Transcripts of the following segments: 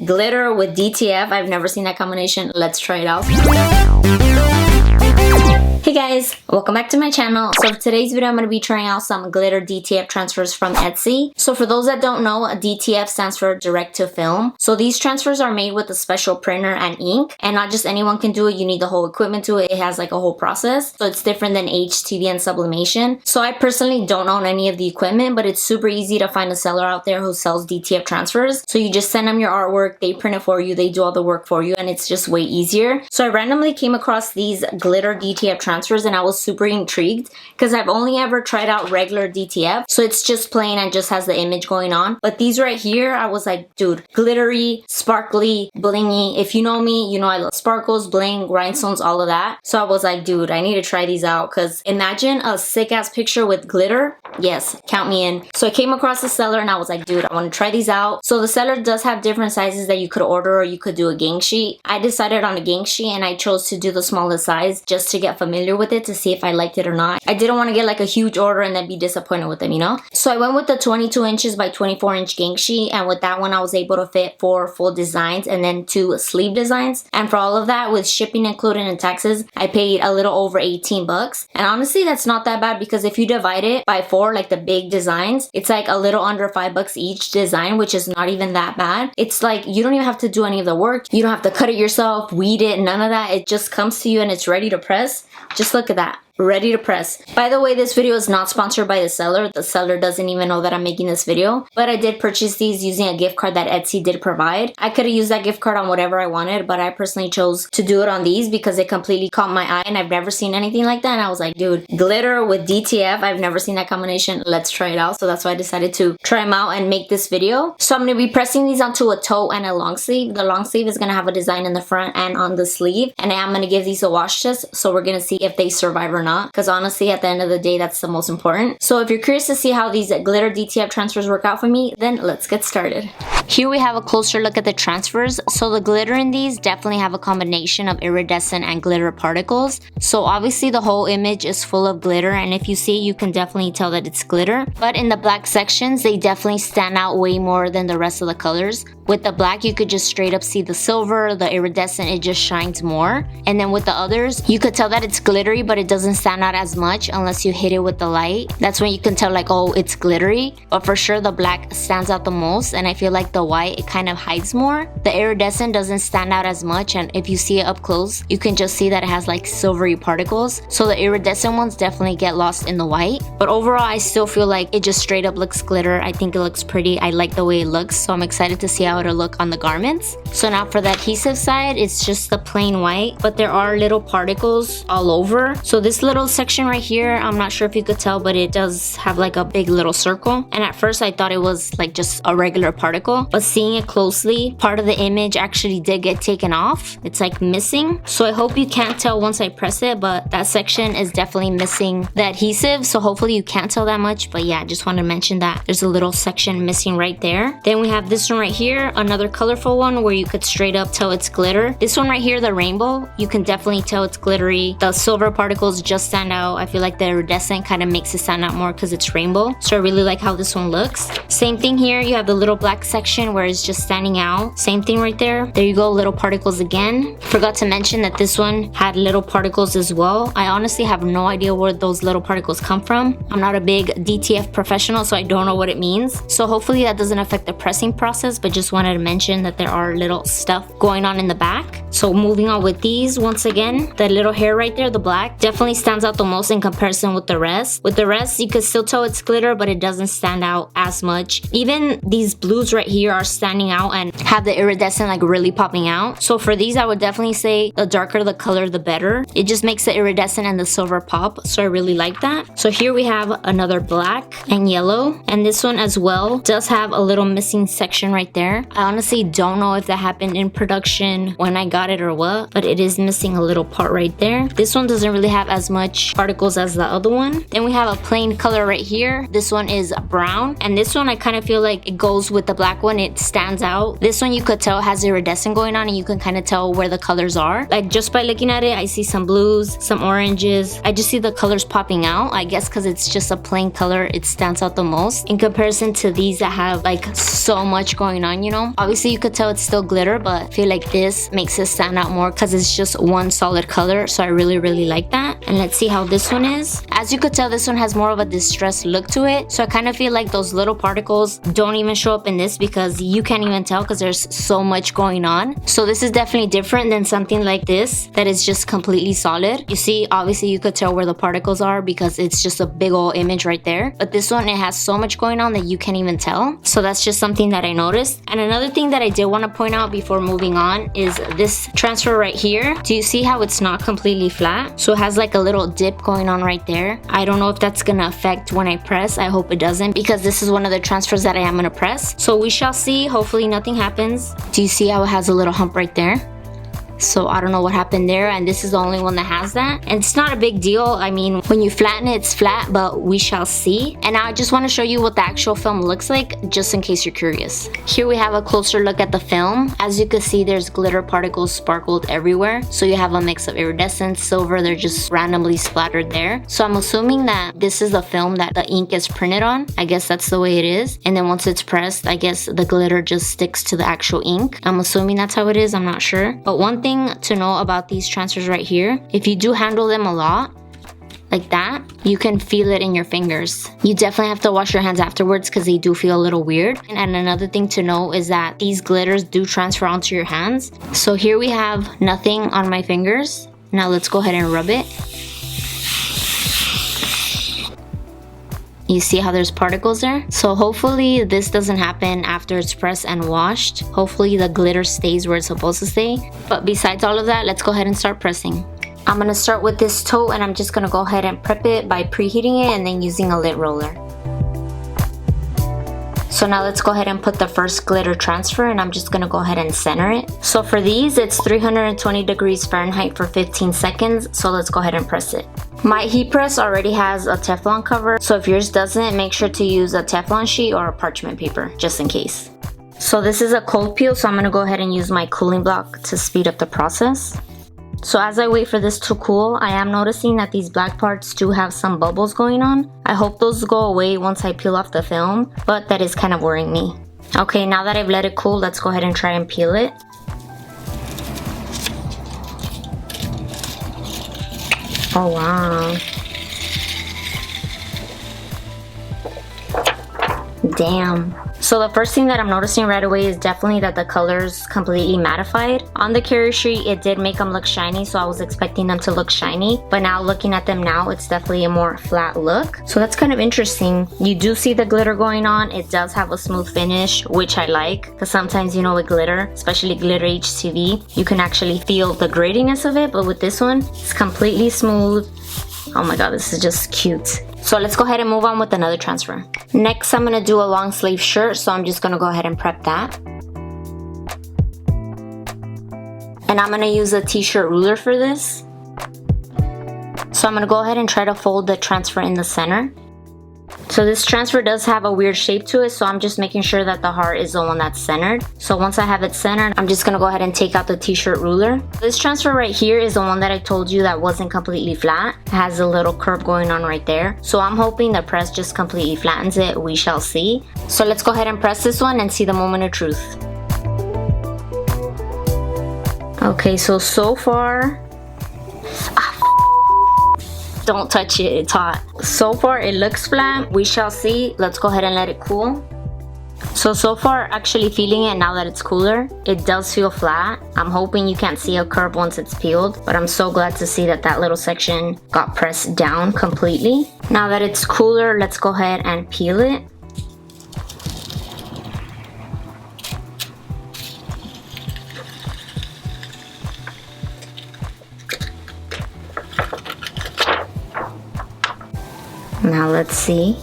glitter with DTF. I've never seen that combination. Let's try it out. Hey guys, welcome back to my channel. So for today's video, I'm going to be trying out some glitter DTF transfers from Etsy. So for those that don't know, a DTF stands for direct to film. So these transfers are made with a special printer and ink, and not just anyone can do it. You need the whole equipment to it. It has like a whole process. So it's different than HTV and sublimation. So I personally don't own any of the equipment, but it's super easy to find a seller out there who sells DTF transfers. So you just send them your artwork, they print it for you, they do all the work for you, and it's just way easier. So I randomly came across these glitter DTF transfers and I was super intrigued because I've only ever tried out regular DTF, so it's just plain and just has the image going on. But these right here, I was like, dude, glittery, sparkly, blingy. If you know me, you know I love sparkles, bling, rhinestones, all of that. So I was like, dude, I need to try these out, because imagine a sick ass picture with glitter. Yes, count me in. So I came across the seller and I was like, dude, I want to try these out. So the seller does have different sizes that you could order, or you could do a gang sheet. I decided on a gang sheet and I chose to do the smallest size just to get familiar with it, to see if I liked it or not. I didn't want to get like a huge order and then be disappointed with them, you know? So I went with the 22 inches by 24 inch gang sheet, and with that one I was able to fit 4 full designs and then 2 sleeve designs. And for all of that, with shipping included and taxes, I paid a little over 18 bucks. And honestly, that's not that bad, because if you divide it by 4, like the big designs, it's like a little under 5 bucks each design, which is not even that bad. It's like you don't even have to do any of the work. You don't have to cut it yourself, weed it, none of that. It just comes to you and it's ready to press. Just look at that. Ready to press. By the way, this video is not sponsored by the seller. The seller doesn't even know that I'm making this video, but I did purchase these using a gift card that Etsy did provide. I could have used that gift card on whatever I wanted, but I personally chose to do it on these because it completely caught my eye and I've never seen anything like that. And I was like, dude, glitter with DTF, I've never seen that combination. Let's try it out. So that's why I decided to try them out and make this video. So I'm going to be pressing these onto a toe and a long sleeve. The long sleeve is going to have a design in the front and on the sleeve, and I'm going to give these a wash test. So we're going to see if they survive or not, because honestly at the end of the day, that's the most important. So if you're curious to see how these glitter DTF transfers work out for me, then let's get started. Here we have a closer look at the transfers. So the glitter in these definitely have a combination of iridescent and glitter particles. So obviously the whole image is full of glitter, and if you see, you can definitely tell that it's glitter. But in the black sections, they definitely stand out way more than the rest of the colors. With the black, you could just straight up see the silver, the iridescent, it just shines more. And then with the others, you could tell that it's glittery, but it doesn't stand out as much unless you hit it with the light. That's when you can tell like, oh, it's glittery. But for sure the black stands out the most, and I feel like the white, it kind of hides more. The iridescent doesn't stand out as much, and if you see it up close, you can just see that it has like silvery particles. So the iridescent ones definitely get lost in the white. But overall, I still feel like it just straight up looks glitter. I think it looks pretty. I like the way it looks, so I'm excited to see how it'll look on the garments. So now for the adhesive side, it's just the plain white, but there are little particles all over. So this little section right here, I'm not sure if you could tell, but it does have like a big little circle. And at first I thought it was like just a regular particle, but seeing it closely, part of the image actually did get taken off. It's like missing. So I hope you can't tell once I press it, but that section is definitely missing the adhesive. So hopefully you can't tell that much, but yeah, I just want to mention that there's a little section missing right there. Then we have this one right here, another colorful one where you could straight up tell it's glitter. This one right here, the rainbow, you can definitely tell it's glittery. The silver particles just stand out. I feel like the iridescent kind of makes it stand out more because it's rainbow. So I really like how this one looks. Same thing here, you have the little black section where it's just standing out. Same thing right there. There you go, little particles again. Forgot to mention that this one had little particles as well. I honestly have no idea where those little particles come from. I'm not a big DTF professional, so I don't know what it means. So hopefully that doesn't affect the pressing process, but just wanted to mention that there are little stuff going on in the back. So moving on with these, once again, the little hair right there, the black, definitely stands out the most in comparison with the rest. With the rest, you could still tell it's glitter, but it doesn't stand out as much. Even these blues right here are standing out and have the iridescent like really popping out. So for these, I would definitely say the darker the color, the better. It just makes the iridescent and the silver pop. So I really like that. So here we have another black and yellow, and this one as well does have a little missing section right there. I honestly don't know if that happened in production when I got it or what, but it is missing a little part right there. This one doesn't really have as much particles as the other one. Then we have a plain color right here. This one is brown, and this one I kind of feel like it goes with the black one. It stands out. This one you could tell has iridescent going on, and you can kind of tell where the colors are. Like just by looking at it, I see some blues, some oranges. I just see the colors popping out. I guess because it's just a plain color, it stands out the most in comparison to these that have like so much going on, you know. Obviously you could tell it's still glitter, but I feel like this makes it stand out more because it's just one solid color. So I really like that. And let's see how this one is. As you could tell, this one has more of a distressed look to it. So I kind of feel like those little particles don't even show up in this because you can't even tell because there's so much going on. So this is definitely different than something like this that is just completely solid. You see, obviously you could tell where the particles are because it's just a big old image right there. But this one, it has so much going on that you can't even tell. So that's just something that I noticed. And another thing that I did want to point out before moving on is this transfer right here. Do you see how it's not completely flat? So it has like a little dip going on right there. I don't know if that's gonna affect when I press. I hope it doesn't because this is one of the transfers that I am gonna press. So we shall see. Hopefully nothing happens. Do you see how it has a little hump right there? So I don't know what happened there, and this is the only one that has that. And it's not a big deal. I mean, when you flatten it, it's flat, but we shall see. And now I just want to show you what the actual film looks like, just in case you're curious. Here we have a closer look at the film. As you can see, there's glitter particles sparkled everywhere. So you have a mix of iridescent, silver, they're just randomly splattered there. So I'm assuming that this is the film that the ink is printed on. I guess that's the way it is. And then once it's pressed, I guess the glitter just sticks to the actual ink. I'm assuming that's how it is, I'm not sure. But one thing to know about these transfers right here, if you do handle them a lot like that, you can feel it in your fingers. You definitely have to wash your hands afterwards because they do feel a little weird. And another thing to know is that these glitters do transfer onto your hands. So here we have nothing on my fingers. Now let's go ahead and rub it. You see how there's particles there? So hopefully this doesn't happen after it's pressed and washed. Hopefully the glitter stays where it's supposed to stay. But besides all of that, let's go ahead and start pressing. I'm gonna start with this toe, and I'm just gonna go ahead and prep it by preheating it and then using a lint roller. So now let's go ahead and put the first glitter transfer, and I'm just gonna go ahead and center it. So for these, it's 320 degrees Fahrenheit for 15 seconds. So let's go ahead and press it. My heat press already has a Teflon cover, so if yours doesn't, make sure to use a Teflon sheet or a parchment paper, just in case. So this is a cold peel, so I'm gonna go ahead and use my cooling block to speed up the process. So as I wait for this to cool, I am noticing that these black parts do have some bubbles going on. I hope those go away once I peel off the film, but that is kind of worrying me. Okay, now that I've let it cool, let's go ahead and try and peel it. Oh wow. Damn. So the first thing that I'm noticing right away is definitely that the colors completely mattified. On the carrier sheet, it did make them look shiny, so I was expecting them to look shiny. But now looking at them now, it's definitely a more flat look. So that's kind of interesting. You do see the glitter going on. It does have a smooth finish, which I like. Because sometimes, you know, with glitter, especially glitter HTV, you can actually feel the grittiness of it. But with this one, it's completely smooth. Oh my god, this is just cute. So let's go ahead and move on with another transfer. Next, I'm gonna do a long sleeve shirt, so I'm just gonna go ahead and prep that. And I'm gonna use a t-shirt ruler for this. So I'm gonna go ahead and try to fold the transfer in the center. So this transfer does have a weird shape to it, so I'm just making sure that the heart is the one that's centered. So once I have it centered, I'm just gonna go ahead and take out the t-shirt ruler. This transfer right here is the one that I told you that wasn't completely flat. It has a little curve going on right there. So I'm hoping the press just completely flattens it. We shall see. So let's go ahead and press this one and see the moment of truth. Okay, so far, don't touch it, it's hot. So far it looks flat. We shall see. Let's go ahead and let it cool. So far, actually feeling it now that it's cooler, it does feel flat. I'm hoping you can't see a curve once it's peeled, but I'm so glad to see that that little section got pressed down completely. Now that it's cooler, let's go ahead and peel it. Now let's see.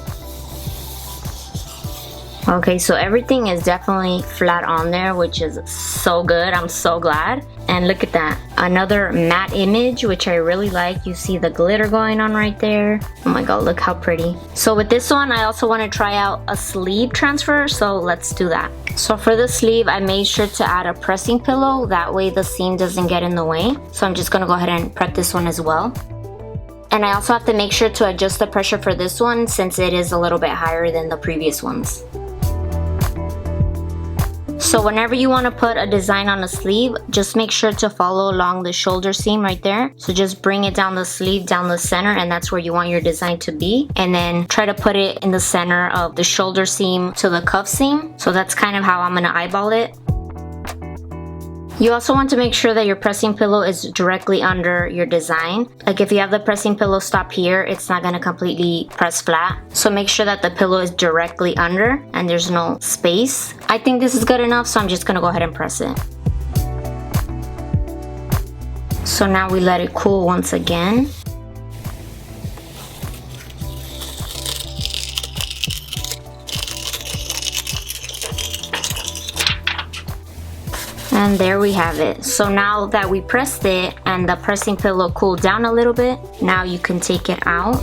Okay, so everything is definitely flat on there, which is so good. I'm so glad. And look at that. Another matte image, which I really like. You see the glitter going on right there. Oh my god, look how pretty. So with this one, I also want to try out a sleeve transfer, so let's do that. So for the sleeve, I made sure to add a pressing pillow. That way the seam doesn't get in the way. So I'm just going to go ahead and prep this one as well. And I also have to make sure to adjust the pressure for this one since it is a little bit higher than the previous ones. So whenever you want to put a design on a sleeve, just make sure to follow along the shoulder seam right there. So just bring it down the sleeve, down the center, and that's where you want your design to be. And then try to put it in the center of the shoulder seam to the cuff seam. So that's kind of how I'm going to eyeball it. You also want to make sure that your pressing pillow is directly under your design. Like if you have the pressing pillow stop here, it's not going to completely press flat. So make sure that the pillow is directly under and there's no space. I think this is good enough, so I'm just going to go ahead and press it. So now we let it cool once again. And there we have it. So now that we pressed it and the pressing pillow cooled down a little bit, now you can take it out.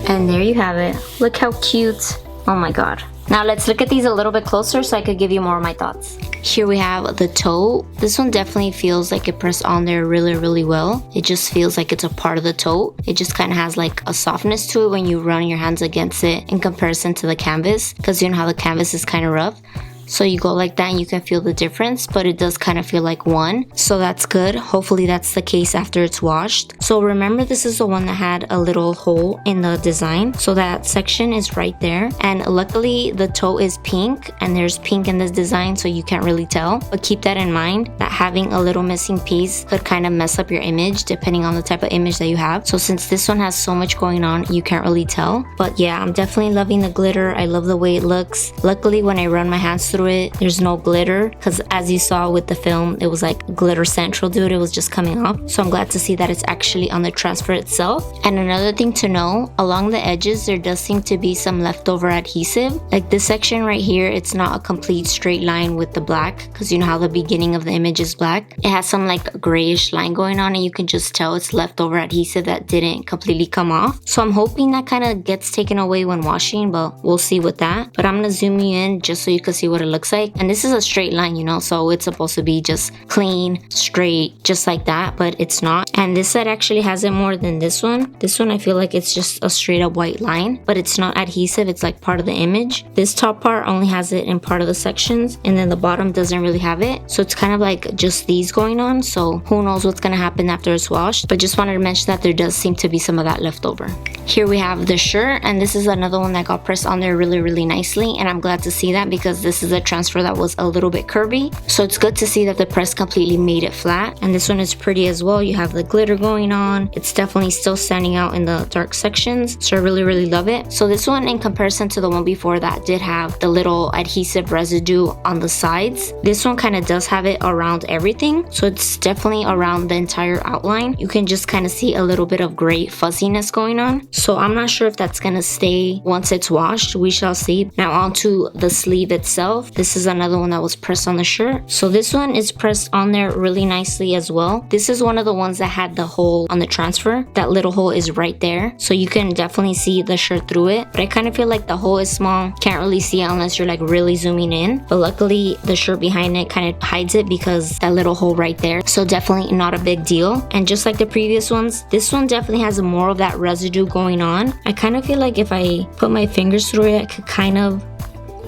And there you have it. Look how cute. Oh my god. Now let's look at these a little bit closer so I could give you more of my thoughts. Here we have the toe. This one definitely feels like it pressed on there really well. It just feels like it's a part of the toe. It just kind of has like a softness to it when you run your hands against it in comparison to the canvas, because you know how the canvas is kind of rough. So you go like that and you can feel the difference, but it does kind of feel like one. So that's good. Hopefully that's the case after it's washed. So remember, this is the one that had a little hole in the design. So that section is right there. And luckily the toe is pink and there's pink in this design, so you can't really tell. But keep that in mind that having a little missing piece could kind of mess up your image depending on the type of image that you have. So since this one has so much going on, you can't really tell. But yeah, I'm definitely loving the glitter. I love the way it looks. Luckily when I run my hands through it, there's no glitter, because as you saw with the film, it was like glitter central, dude. It was just coming off. So I'm glad to see that it's actually on the transfer itself. And another thing to know, along the edges there does seem to be some leftover adhesive. Like this section right here, it's not a complete straight line with the black, because you know how the beginning of the image is black. It has some like grayish line going on, and you can just tell it's leftover adhesive that didn't completely come off. So I'm hoping that kind of gets taken away when washing, but we'll see with that. But I'm gonna zoom you in just so you can see what it looks like. And this is a straight line, you know, so it's supposed to be just clean, straight, just like that, but it's not. And this side actually has it more than this one. This one I feel like it's just a straight up white line, but it's not adhesive. It's like part of the image. This top part only has it in part of the sections, and then the bottom doesn't really have it. So it's kind of like just these going on. So who knows what's gonna happen after it's washed, but just wanted to mention that there does seem to be some of that left over. Here we have the shirt, and this is another one that got pressed on there really nicely, and I'm glad to see that because this is a transfer that was a little bit curvy. So it's good to see that the press completely made it flat. And this one is pretty as well. You have the glitter going on. It's definitely still standing out in the dark sections. So I really love it. So this one, in comparison to the one before that did have the little adhesive residue on the sides, this one kind of does have it around everything. So it's definitely around the entire outline. You can just kind of see a little bit of gray fuzziness going on. So I'm not sure if that's gonna stay once it's washed. We shall see. Now onto the sleeve itself. This is another one that was pressed on the shirt. So this one is pressed on there really nicely as well. This is one of the ones that had the hole on the transfer. That little hole is right there, so you can definitely see the shirt through it. But I kind of feel like the hole is small. Can't really see it unless you're like really zooming in. But luckily the shirt behind it kind of hides it because that little hole right there. So definitely not a big deal. And just like the previous ones, this one definitely has more of that residue going on. I kind of feel like if I put my fingers through it, I could kind of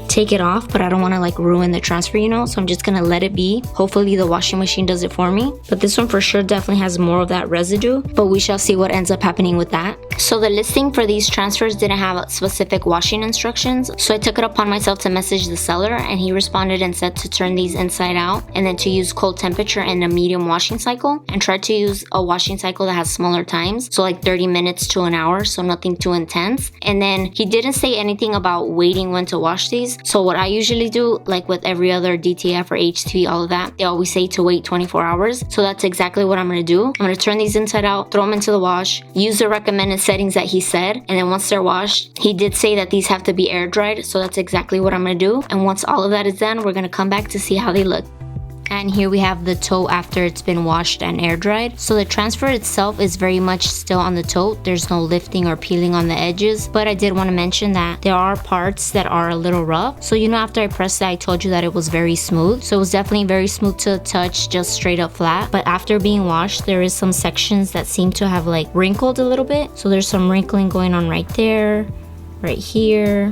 take it off, but I don't want to like ruin the transfer, you know, so I'm just gonna let it be. Hopefully the washing machine does it for me. But this one for sure definitely has more of that residue, but we shall see what ends up happening with that. So the listing for these transfers didn't have specific washing instructions, so I took it upon myself to message the seller, and he responded and said to turn these inside out and then to use cold temperature and a medium washing cycle, and try to use a washing cycle that has smaller times, so like 30 minutes to an hour, so nothing too intense. And then he didn't say anything about waiting when to wash these, days. So what I usually do, like with every other DTF or HT, all of that, they always say to wait 24 hours. So that's exactly what I'm gonna do. I'm gonna turn these inside out, throw them into the wash, use the recommended settings that he said, and then once they're washed, he did say that these have to be air dried, so that's exactly what I'm gonna do. And once all of that is done, we're gonna come back to see how they look. And here we have the tote after it's been washed and air dried. So the transfer itself is very much still on the tote. There's no lifting or peeling on the edges. But I did want to mention that there are parts that are a little rough. So you know, after I pressed it, I told you that it was very smooth. So it was definitely very smooth to the touch, just straight up flat. But after being washed, there is some sections that seem to have like wrinkled a little bit. So there's some wrinkling going on right there, right here,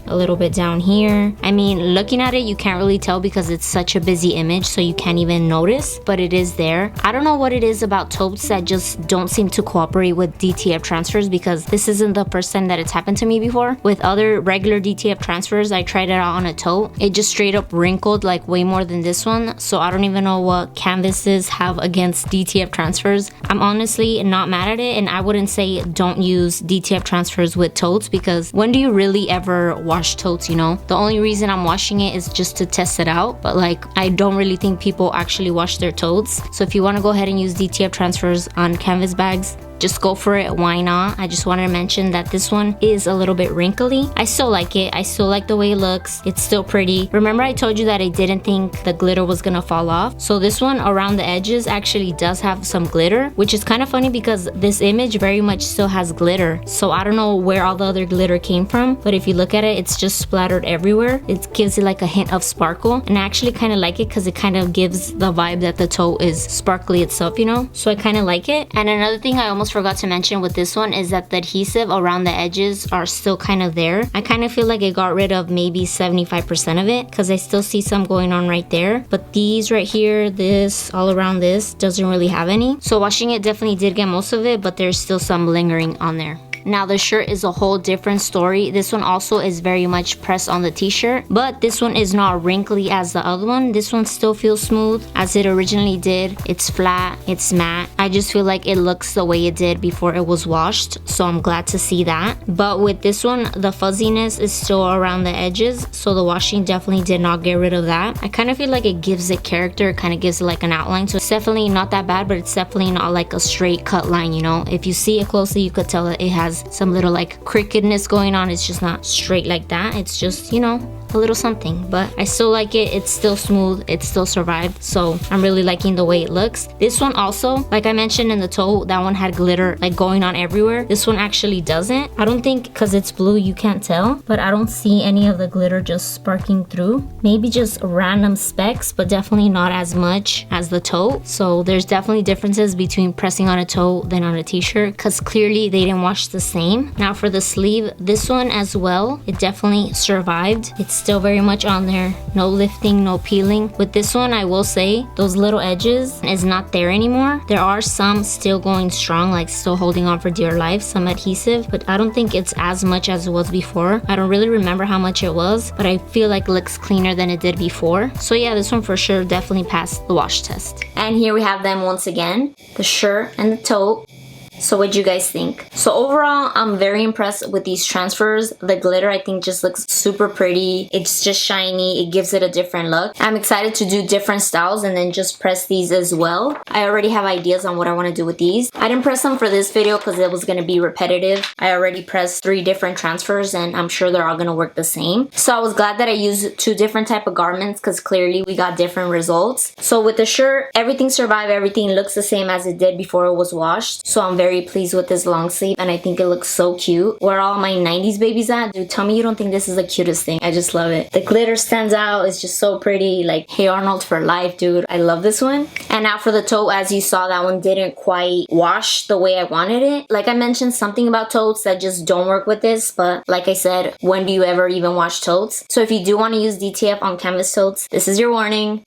a little bit down here. I mean, looking at it, you can't really tell because it's such a busy image, so you can't even notice, but it is there. I don't know what it is about totes that just don't seem to cooperate with DTF transfers, because this isn't the first time that it's happened to me before. With other regular DTF transfers, I tried it out on a tote. It just straight up wrinkled like way more than this one, so I don't even know what canvases have against DTF transfers. I'm honestly not mad at it, and I wouldn't say don't use DTF transfers with totes, because when do you really ever wash totes, you know? The only reason I'm washing it is just to test it out, but like I don't really think people actually wash their totes. So if you want to go ahead and use DTF transfers on canvas bags, just go for it. Why not? I just wanted to mention that this one is a little bit wrinkly. I still like it. I still like the way it looks. It's still pretty. Remember I told you that I didn't think the glitter was gonna fall off. So this one around the edges actually does have some glitter, which is kind of funny because this image very much still has glitter. So I don't know where all the other glitter came from, but if you look at it, it's just splattered everywhere. It gives it like a hint of sparkle, and I actually kind of like it because it kind of gives the vibe that the tote is sparkly itself, you know? So I kind of like it. And another thing I almost forgot to mention with this one is that the adhesive around the edges are still kind of there. I kind of feel like it got rid of maybe 75% of it, because I still see some going on right there, but these right here, this all around this doesn't really have any. So washing it definitely did get most of it, but there's still some lingering on there. Now the shirt is a whole different story. This one also is very much pressed on the t-shirt, but this one is not wrinkly as the other one. This one still feels smooth as it originally did. It's flat, it's matte. I just feel like it looks the way it did before it was washed, so I'm glad to see that. But with this one, the fuzziness is still around the edges, so the washing definitely did not get rid of that. I kind of feel like it gives it character. It kind of gives it like an outline, so it's definitely not that bad, but it's definitely not like a straight cut line, you know? If you see it closely, you could tell that it has some little like crookedness going on. It's just not straight like that. It's just, you know, a little something, but I still like it. It's still smooth. It still survived, so I'm really liking the way it looks. This one also, like I mentioned in the toe, that one had glitter like going on everywhere. This one actually doesn't. I don't think because it's blue you can't tell, but I don't see any of the glitter just sparking through. Maybe just random specks, but definitely not as much as the toe. So there's definitely differences between pressing on a toe than on a t-shirt, because clearly they didn't wash the same. Now for the sleeve, this one as well, it definitely survived. It's still very much on there. No lifting, no peeling. With this one, I will say those little edges is not there anymore. There are some still going strong, like still holding on for dear life, some adhesive, but I don't think it's as much as it was before. I don't really remember how much it was, but I feel like it looks cleaner than it did before. So yeah, this one for sure definitely passed the wash test. And here we have them once again, the shirt and the tote. So what'd you guys think? So overall, I'm very impressed with these transfers. The glitter, I think, just looks super pretty. It's just shiny. It gives it a different look. I'm excited to do different styles and then just press these as well. I already have ideas on what I want to do with these. I didn't press them for this video because it was going to be repetitive. I already pressed 3 different transfers and I'm sure they're all going to work the same. So I was glad that I used 2 different type of garments because clearly we got different results. So with the shirt, everything survived. Everything looks the same as it did before it was washed. So I'm very pleased with this long sleeve and I think it looks so cute. Where are all my 90s babies at? Dude, tell me you don't think this is the cutest thing. I just love it. The glitter stands out. It's just so pretty. Like, hey Arnold for life, dude. I love this one. And now for the tote, as you saw, that one didn't quite wash the way I wanted it. Like I mentioned, something about totes that just don't work with this, but like I said, when do you ever even wash totes? So if you do want to use DTF on canvas totes, this is your warning.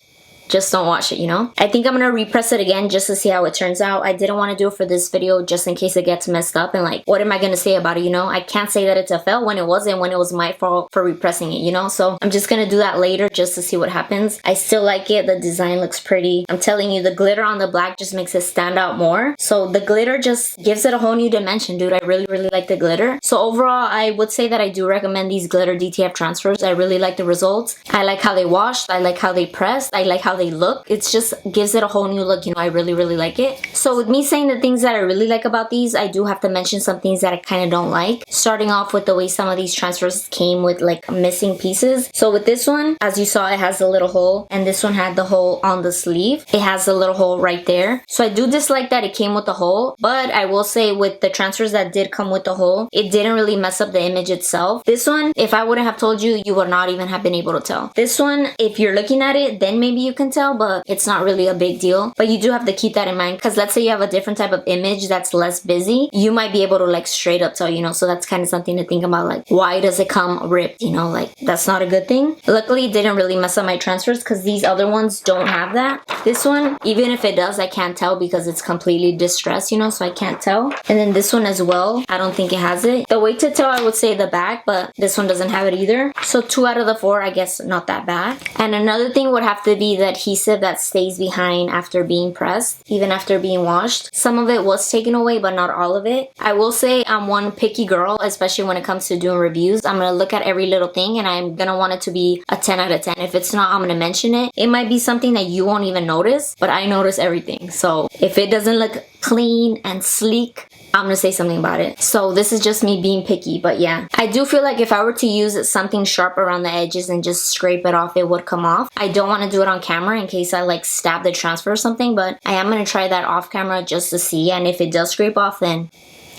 just don't wash it, you know? I think I'm gonna repress it again just to see how it turns out. I didn't want to do it for this video just in case it gets messed up, and like, what am I gonna say about it, you know? I can't say that it's a fail when it wasn't, when it was my fault for repressing it, you know? So I'm just gonna do that later just to see what happens. I still like it. The design looks pretty. I'm telling you, the glitter on the black just makes it stand out more. So the glitter just gives it a whole new dimension, dude. I really like the glitter. So overall, I would say that I do recommend these glitter DTF transfers. I really like the results. I like how they washed. I like how they pressed. I like how they look. It just gives it a whole new look, you know? I really like it. So with me saying the things that I really like about these, I do have to mention some things that I kind of don't like. Starting off with the way some of these transfers came with like missing pieces. So with this one, as you saw, it has a little hole, and this one had the hole on the sleeve. It has a little hole right there. So I do dislike that it came with the hole, but I will say with the transfers that did come with the hole, it didn't really mess up the image itself. This one, if I wouldn't have told you, you would not even have been able to tell. This one, if you're looking at it, then maybe you can tell, but it's not really a big deal. But you do have to keep that in mind, because let's say you have a different type of image that's less busy, you might be able to like straight up tell, you know? So that's kind of something to think about, like, why does it come ripped, you know? Like, that's not a good thing. Luckily, it didn't really mess up my transfers because these other ones don't have that. This one, even if it does, I can't tell because it's completely distressed, you know, so I can't tell. And then this one as well, I don't think it has it. The way to tell, I would say the back, but this one doesn't have it either. So 2 out of the 4, I guess not that bad. And another thing would have to be the adhesive that stays behind after being pressed, even after being washed. Some of it was taken away, but not all of it. I will say I'm one picky girl, especially when it comes to doing reviews. I'm gonna look at every little thing, and I'm gonna want it to be a 10 out of 10. If it's not, I'm gonna mention it. It might be something that you won't even notice, but I notice everything. So if it doesn't look clean and sleek, I'm gonna say something about it. So this is just me being picky, but yeah. I do feel like if I were to use something sharp around the edges and just scrape it off, it would come off. I don't want to do it on camera in case I like stab the transfer or something, but I am gonna try that off camera just to see, and if it does scrape off, then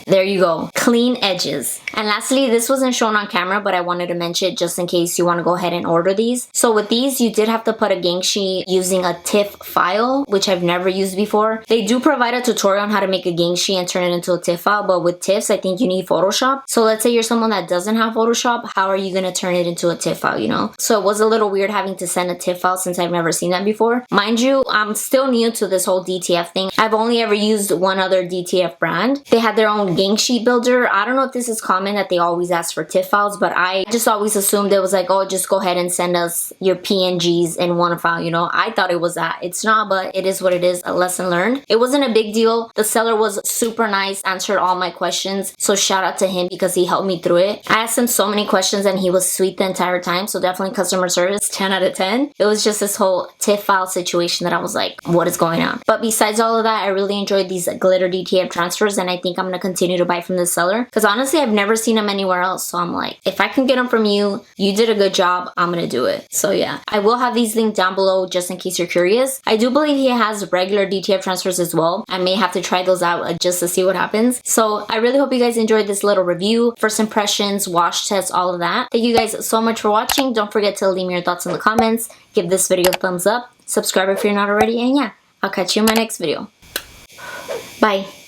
there you go. Clean edges. And lastly, this wasn't shown on camera, but I wanted to mention it just in case you want to go ahead and order these. So with these, you did have to put a gengshi using a TIFF file, which I've never used before. They do provide a tutorial on how to make a gengshi and turn it into a TIFF file, but with TIFFs, I think you need Photoshop. So let's say you're someone that doesn't have Photoshop, how are you going to turn it into a TIFF file, you know? So it was a little weird having to send a TIFF file since I've never seen that before. Mind you, I'm still new to this whole DTF thing. I've only ever used one other DTF brand. They had their own gengshi builder. I don't know if this is common that they always ask for TIFF files, but I just always assumed it was like, oh, just go ahead and send us your PNGs in one file, you know? I thought it was that. It's not, but it is what it is. A lesson learned. It wasn't a big deal. The seller was super nice, answered all my questions. So shout out to him because he helped me through it. I asked him so many questions and he was sweet the entire time. So definitely customer service, 10 out of 10. It was just this whole TIFF file situation that I was like, what is going on? But besides all of that, I really enjoyed these glitter DTF transfers, and I think I'm going to continue to buy from this seller because honestly, I've never seen them anywhere else. So I'm like, if I can get them from you, you did a good job, I'm going to do it. So yeah, I will have these linked down below just in case you're curious. I do believe he has regular DTF transfers as well. I may have to try those out just to see what happens. So I really hope you guys enjoyed this little review, first impressions, wash tests, all of that. Thank you guys so much for watching. Don't forget to leave me your thoughts in the comments. Give this video a thumbs up. Subscribe if you're not already. And yeah, I'll catch you in my next video. Bye.